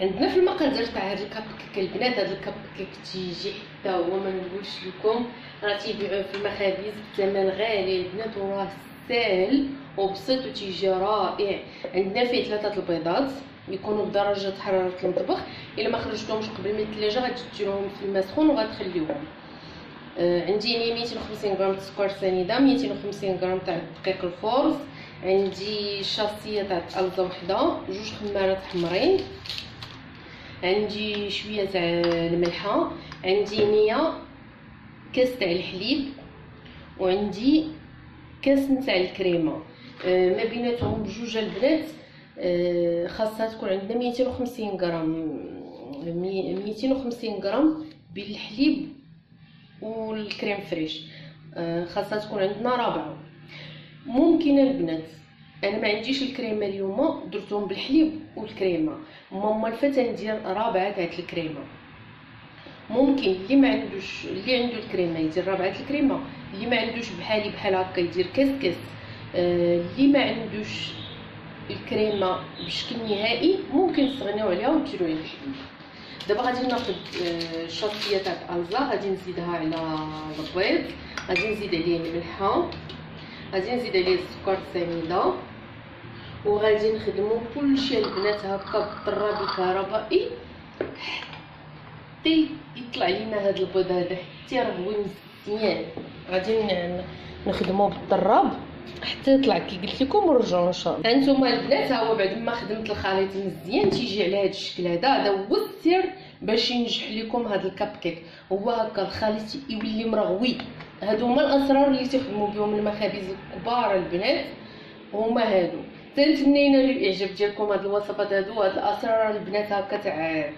عندنا في المقادير تاع هاد الكاب كيك البنات، هاد الكاب كيك تيجي حتى هو ما نقولش لكم راه تيبيعوه في المخابز بثمن غالي البنات، وراه ساهل وبسيط وتيجي رائع. عندنا فيه 3 البيضات يكونوا بدرجه حراره المطبخ، الا ما خرجتهمش قبل من الثلاجه غتديروهم في الماء سخون وغتخليوهم. عندي هنا 250 غرام سكر سنيده، 250 غرام تاع الدقيق الفورز، عندي شاصيه تاع الالزه وحده، 2 خمارات حمرين، عندي شويه تاع الملحه، عندي هنايا كاس تاع الحليب، وعندي كاس تاع الكريمه. ما بيناتهم بجوج البنات خاصها تكون عندنا 250 غرام 250 غرام بالحليب والكريم فريش، خاصها تكون عندنا رابعه. ممكن البنات انا ما عنديش الكريمه اليوم درتهم بالحليب والكريمه، ماما الفات ندير رابعه تاع الكريمه. ممكن اللي ما عندوش، اللي عنده الكريمه يدير رابعه الكريمه، اللي ما عندوش بحال هكا يدير كاس. اللي ما عندوش الكريمه بشكل نهائي ممكن تستغنيو عليها وديروها بالحليب. دابا غادي ناخذ الشاطيه تاع الالزا، غادي نزيدها على البيض، غادي نزيد عليه الملحه، غادي نزيد عليه السكر السنيده، وغادي نخدمو كلشي البنات هكا بالطراب الكهربائي حتى يطلع لينا هذا البيض هذا حتى راه مزيان. غادي نخدمو بالطراب حتى يطلع كي قلت لكم ونرجعوا ان شاء الله. هانتوما البنات ها هو بعد ما خدمت الخليط مزيان تيجي على هذا الشكل هذا هو السر باش ينجح لكم هذا الكب كيك، هو هكا الخليط يولي مرغوي. هادو هما الاسرار اللي تخدموا بهم المخابز الكبار البنات، هما هادو. تنتمنينا للاعجاب ديالكم هاد الوصفات هادو، هاد الاسرار البنات هكا تاع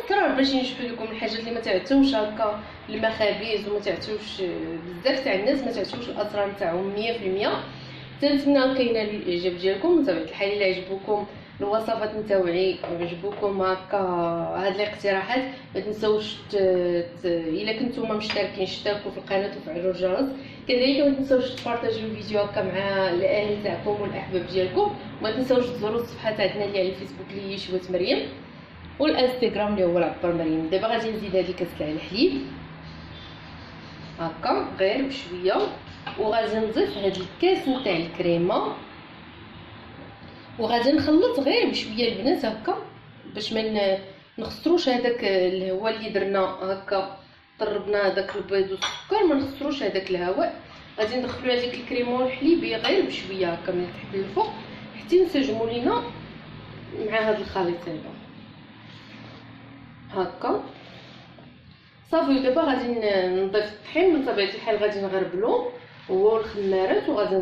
اسرار باش ينجحوا لكم الحاجات اللي ما تعتوش هكا المخابز وما تعتوش بزاف تاع الناس، ما تعتوش الاسرار تاعهم 100%. تنتمنى كاينه الاعجاب ديالكم بطبيعه الحال. الا عجبوكم الوصفات نتاوعي وعجبوكم هكا هاد الاقتراحات ما تنساوش الا كنتم مشتركين اشتركوا في القناه وفعلوا الجرس، كذلك ما تنساوش تبارطاجيو الفيديو هكا مع الاهل تاعكم والاحباب ديالكم، وما تنساوش تزوروا الصفحه تاعنا اللي على الفيسبوك اللي هي شويه مريم، والانستغرام اللي هو العبار مريم. دابا غادي نزيد هذه الكاس تاع الحليب هكا غير بشويه، وغادي نضيف هذا الكاس نتاع الكريمه، وغادي نخلط غير بشويه البنات هكا باش ما نخسروش هذاك الهواء اللي درنا هكا طربنا هذاك البيض والسكر، ما نخسروش هذاك الهواء. غادي ندخلوا هذيك الكريمه والحليب غير بشويه هكا من تحت للفوق حتى ينسجموا لينا مع هذا الخليط هذا هكا صافي. دابا غادي نضيف الطحين، من طبيعه الحال غادي نغربلو هو الخمارات، وغادي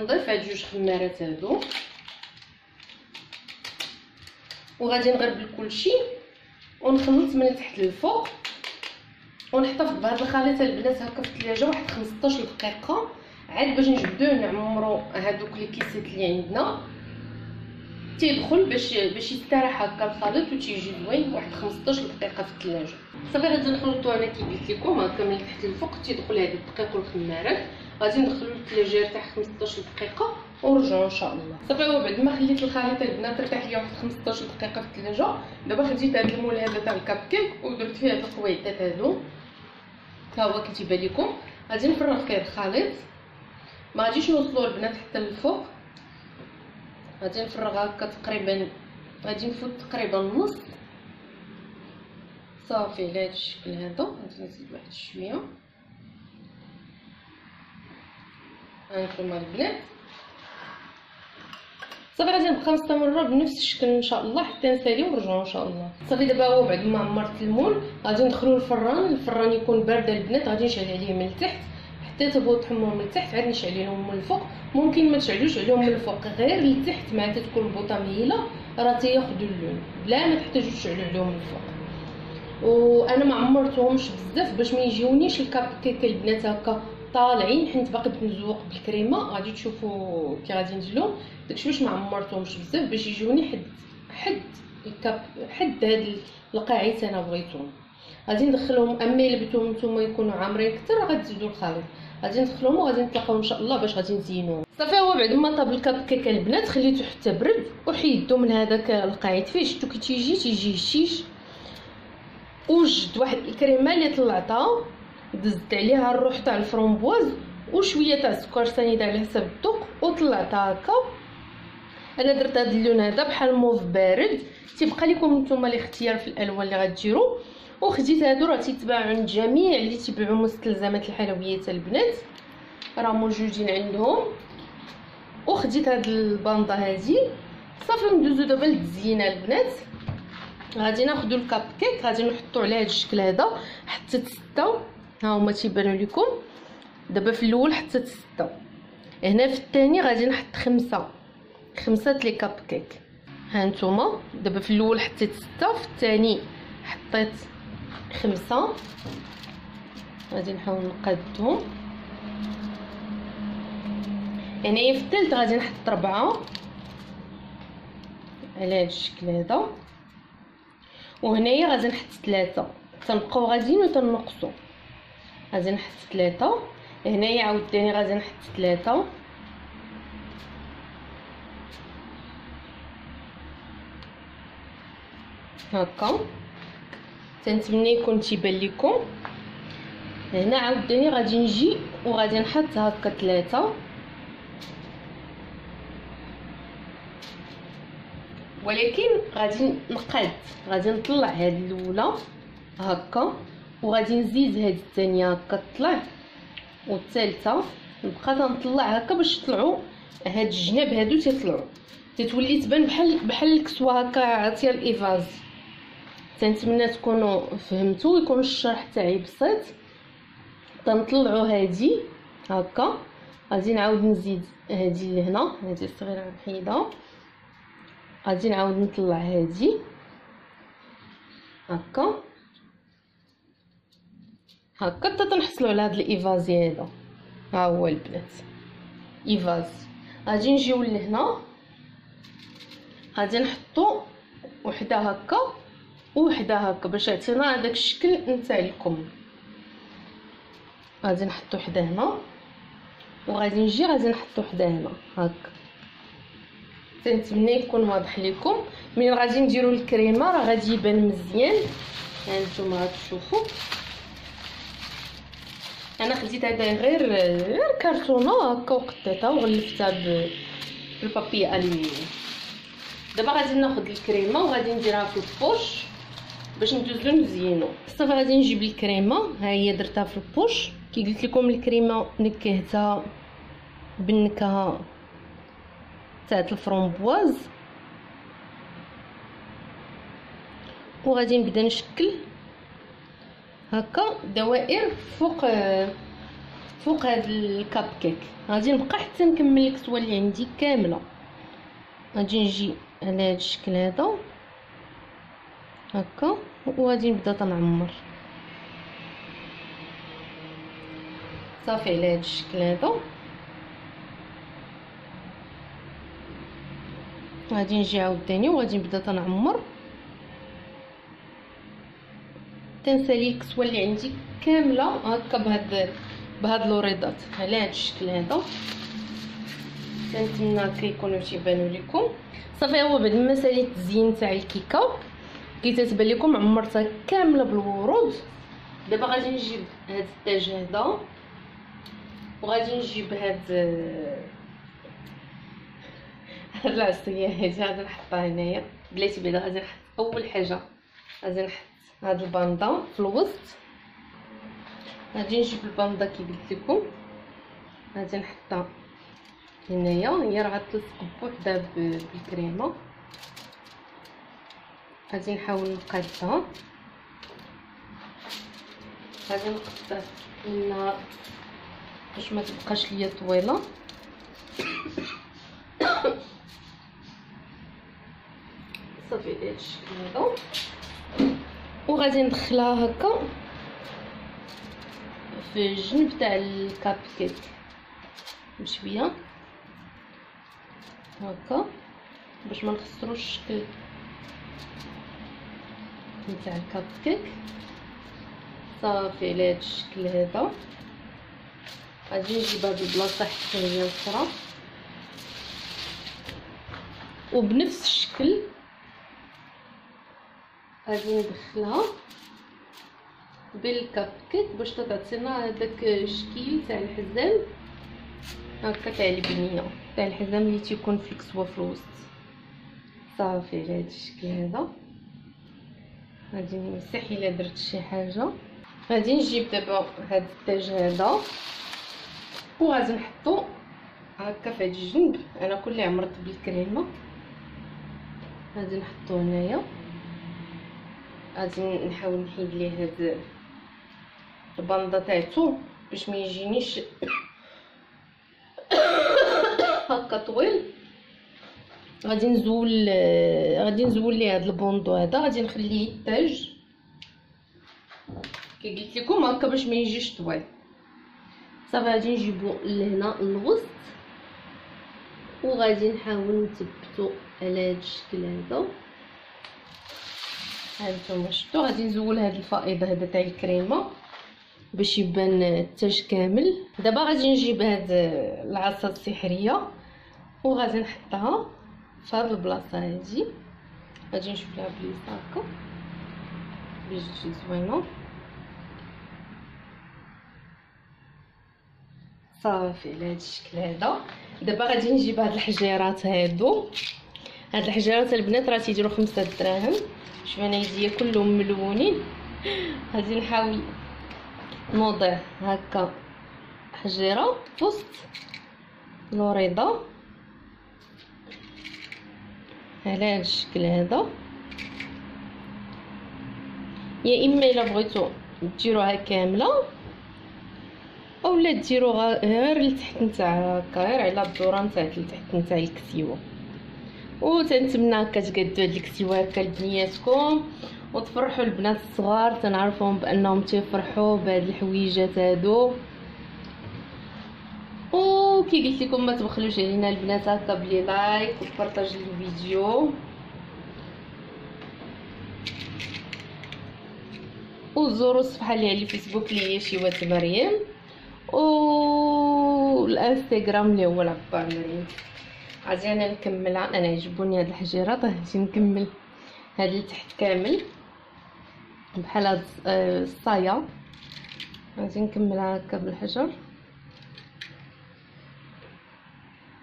نضيف هاد 2 خمارات هادو، وغادي نغربل كلشي ونخلط من تحت للفوق، ونحتفظ بهذا الخليط البنات هكا في الثلاجه واحد 15 دقيقه عاد باش نجبدوه نعمرو هادوك لي كيسات اللي عندنا تيدخل باش يستراح هكا الخليط وتيجي زوين واحد 15 دقيقه في الثلاجه. صافي غادي نخلطو انا كي قلت لكم هكا من تحت للفوق تيدخل هذا الدقيق والخمارات، غادي ندخلو للثلاجه يرتاح 15 دقيقه ونرجعو ان شاء الله. صافي هو بعد ما خليت الخليط البنات ارتاح ليا واحد 15 دقيقه في الثلاجه، دابا خديت هذا المول هذا تاع الكاب كيك ودرت فيه هاد القويطات هادو ها هو كيتبان لكم. غادي نفرغ فيه الخليط، ما غاديش نوصلو البنات حتى للفوق، غادي نفرغ هكا تقريبا، غادي نفوت تقريبا النص. صافي على هذا الشكل هذا غادي نزيد واحد شويه. هانتوما البنات صافي غادي نبقى مستمره بنفس الشكل ان شاء الله حتى نساليو ونرجعو ان شاء الله. صافي دابا هو بعد ما عمرت المول غادي ندخلو الفران يكون بارد البنات، غادي نشعل عليه من التحت حتى تبغوا تحموهم من التحت، عاد نشعل لهم من الفوق. ممكن ما تشعلوش عليهم من الفوق غير لتحت مع تكون البوطه مهيله راه تياخذوا اللون بلا ما تحتاجوا تشعلوا عليهم من الفوق. وانا ما عمرتهمش بزاف باش ما يجيونيش الكاب كيك البنات هكا طالعين، حيت باقي بنزوق بالكريمه غادي تشوفوا كي غادي نديرلهم داكشي باش ما عمرتهمش بزاف باش يجوني حد الكاب حد هاد القاعيت انا بغيتهم. غادي ندخلهم. اما الا بغيتوهم نتوما يكونوا عامرين اكثر غتزيدوا الخليط. غادي ندخلهم وغادي نتلاقاو ان شاء الله باش غادي نزينوهم. صافي هو بعد ما طاب الكاب كيك البنات خليته حتى برد وحيدو من هذاك القاعد فيه. شفتو كي تيجي هشيش. وجد واحد الكريمه اللي طلعتها دزت عليها الروح تاع الفرomboise وشويه تاع السكر سنيده على حسب الذوق وطلعتها هكا. انا درت هذا اللون هذا بحال موف بارد. تيبقى لكم نتوما الاختيار في الالوان اللي غديروا. وخديت هادو راه تيتباعوا عند جميع اللي تيبيعوا مستلزمات الحلويات البنات، راه موجودين عندهم. وخديت هاد الباندا هادي. صافي ندوزو دابا للتزيينه البنات. غادي ناخذ الكاب كيك غادي نحطو على هاد الشكل هذا. حطيت 6 ها هما تيبانوا لكم دابا. في الاول حطيت 6، هنا في الثاني غادي نحط 5 لي كاب كيك. ها نتوما دابا في الاول حطيت 6 في الثاني حطيت 5. غادي نحاول نقادهم. هنايا في الثالث غادي نحط 4 على هاد الشكل هذا. وهنايا غادي نحط 3. تنبقاو غاديين وتنقصوا. غادي نحط 3 هنايا عاوتاني غادي نحط 3 هكا. تنتمنى يكون تيبان لكم. هنا عاوتاني غادي نجي وغادي نحط هكا 3. ولكن غادي نقاد. غادي نطلع هاد الاولى هكا وغادي نزيد هاد الثانيه هكا تطلع والثالثه نبقى تنطلع هكا باش يطلعوا هاد الجناب هادو تيطلعوا تتولي تبان بحال الكسوه هكا عطيه الايفاز. تنتمنى تكونوا فهمتوا ويكون الشرح تاعي بسيط. تنطلعوا هادي هكا. غادي نعاود نزيد هادي لهنا. هادي الصغيره نحيدها. غادي نعاود نطلع هادي هكا حتى تنحصلوا على هاد الايفازي هذا. ها هو البنات ايفاز. غادي نجيو لهنا غادي نحطو وحده هكا وحده هكا باش يعطينا هذاك الشكل نتاع الكم. غادي نحط وحده هنا وغادي نجي غادي نحط وحده هنا هكا. تنتمنى يكون واضح لكم. من غادي نديروا الكريمه راه غادي يبان مزيان. ها نتوما غتشوفوا. انا خديت هذا غير كرتونه هكا وقطيتها وغلفتها بالبابي الومنيوم. دابا غادي ناخذ الكريمه وغادي نديرها في البوش باش ندوزو نزينو. صافي غادي نجيب الكريمه. ها هي درتها في البوش. كي قلت لكم الكريمه نكهتها بالنكهه تاع الفرomboise. وغادي نبدا نشكل هكا دوائر فوق هاد الكاب كيك. غادي نبقى حتى نكمل الكسوه اللي عندي كامله. غادي نجي على هاد الشكل هذا هكا وغادي نبدا تنعمر. صافي على هاد الشكل هذا. غادي نجي عاوتاني وغادي نبدا تنعمر. تنسالي الكسوه اللي عندي كامله هكا بهاد الوريضات على هاد الشكل هذا. كنتمنى كيكونوا تيبانوا لكم. صافي هو بعد ما ساليت التزيين تاع الكيكه كي تتبان لكم عمرتها كامله بالورود. دابا غادي نجيب هاد التاج هذا وغادي نجيب هاد العصيه هادي غادي نحطها هنايا. بلاتي بعدا غادي نحط اول حاجه غادي نحط هاد الباندا في الوسط. غادي نجيب الباندا كي قلت لكم غادي نحطها هنايا. هي راه غتلصق بوحدها بالكريمه. غادي نحاول نقادها. غادي نقطع منها باش ما تبقاش ليا طويله. صافي هذا الشكل هذا. وغادي ندخلها هكا في الجنب تاع الكاب كيك بشويه هكا باش ما نخسروش الشكل نتاع الكاب كيك. صافي على هذا الشكل هذا. غادي نجيب هاد البلاصه حتى هي الاخرى وبنفس الشكل غادي ندخلها بالكاب كيت باش تعطينا هذاك الشكل تاع الحزام هكا تاع البنيه تاع الحزام اللي تيكون في الكسوه في الوسط. صافي على هذا الشكل هذا. غادي نمسح الا درت شي حاجه. غادي نجيب دابا هذا التاج هذا وغادي نحطو هكا في هاد الجنب. انا كل عمرت بالكريمه غادي نحطو هنايا. غادي نحاول نحيد ليه هاد الباندا تاعتو باش ما يجينيش هكا طويل. غادي نزول ليه هاد البوندو هذا. غادي نخليه التاج كي قلت لكم هكا باش ما يجيش طويل. صافي غادي نجيبو لهنا الوسط وغادي نحاول نثبتو على هاد الشكل هذا. هانتوما شفتو. غادي نزول هاد الفائض هذا تاع الكريمه باش يبان التاج كامل. دابا غادي نجيب هاد العصا السحريه وغادي نحطها في هاد البلاصه هادي. غادي نشوف لها بليصه هكا باش تجي زوينه. صافي على هاد الشكل هذا. دابا غادي نجيب هاد الحجيرات هادو. هاد الحجيرات البنات راه تيديروا 5 دراهم. شوف انا يديا كلهم ملونين. غادي نحاول نوضع هكا حجيره في وسط الوريضه على هاد الشكل هذا. يا اما الا بغيتو ديروها كامله اولا ديروها غير لتحت نتاع هكا غير على الدوره نتاع لتحت نتاع الكسيوه. وتنتمنى هكا تقادو هاد الكسيوه هكا لبنياتكم وتفرحوا البنات الصغار. تنعرفهم بانهم تيفرحوا بهاد الحويجات هادو. وكي قلت لكم ما تبخلوش علينا البنات هكا بلي لايك وبارطاج الفيديو وزوروا الصفحه اللي على الفيسبوك اللي هي شيوات مريم والانستغرام اللي هو العبار مريم. غادي انا نكملها. انا عجبوني هاد الحجيرات غادي نكمل هاد لتحت كامل بحال هاد الصايه. غادي نكملها هكا بالحجر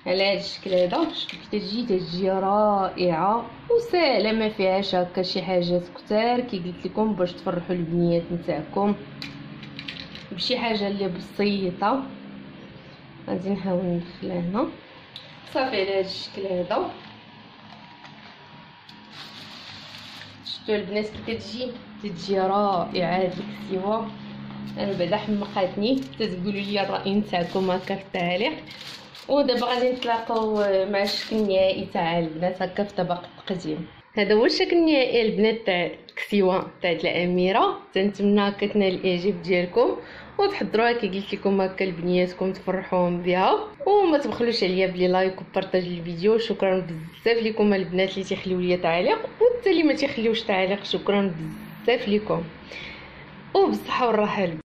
على هاد الشكل هذا. شوفوا كي تجي رائعه وسهله ما فيهاش هكا شي حاجات كتار كي قلت لكم باش تفرحوا البنيات نتاعكم بشي حاجه اللي بسيطه. غادي نحاول ندخلها هنا. صافي على هاد الشكل هذا. شفتوا البنات كي تجي رائعه هاد الكسيوه. انا بعدا حمقاتني. تقولوا لي الراي نتاعكم هكا في التعليق. ودابا غادي نتلاقاو مع الشكل النهائي تاع البنات هكا في طبق التقديم. هذا هو الشكل النهائي البنات تاع الكسيوه تاع الاميره. تنتمنى هكا تنال الاعجاب ديالكم وتحضروها كي قلت لكم هكا لبنياتكم تفرحوهم بها. وما تبخلوش عليا بلي لايك وبارطاج الفيديو. شكرا بزاف لكم البنات اللي تيخليو لي تعليق وحتى اللي ما تيخليوش تعليق. شكرا بزاف لكم وبالصحه والراحه.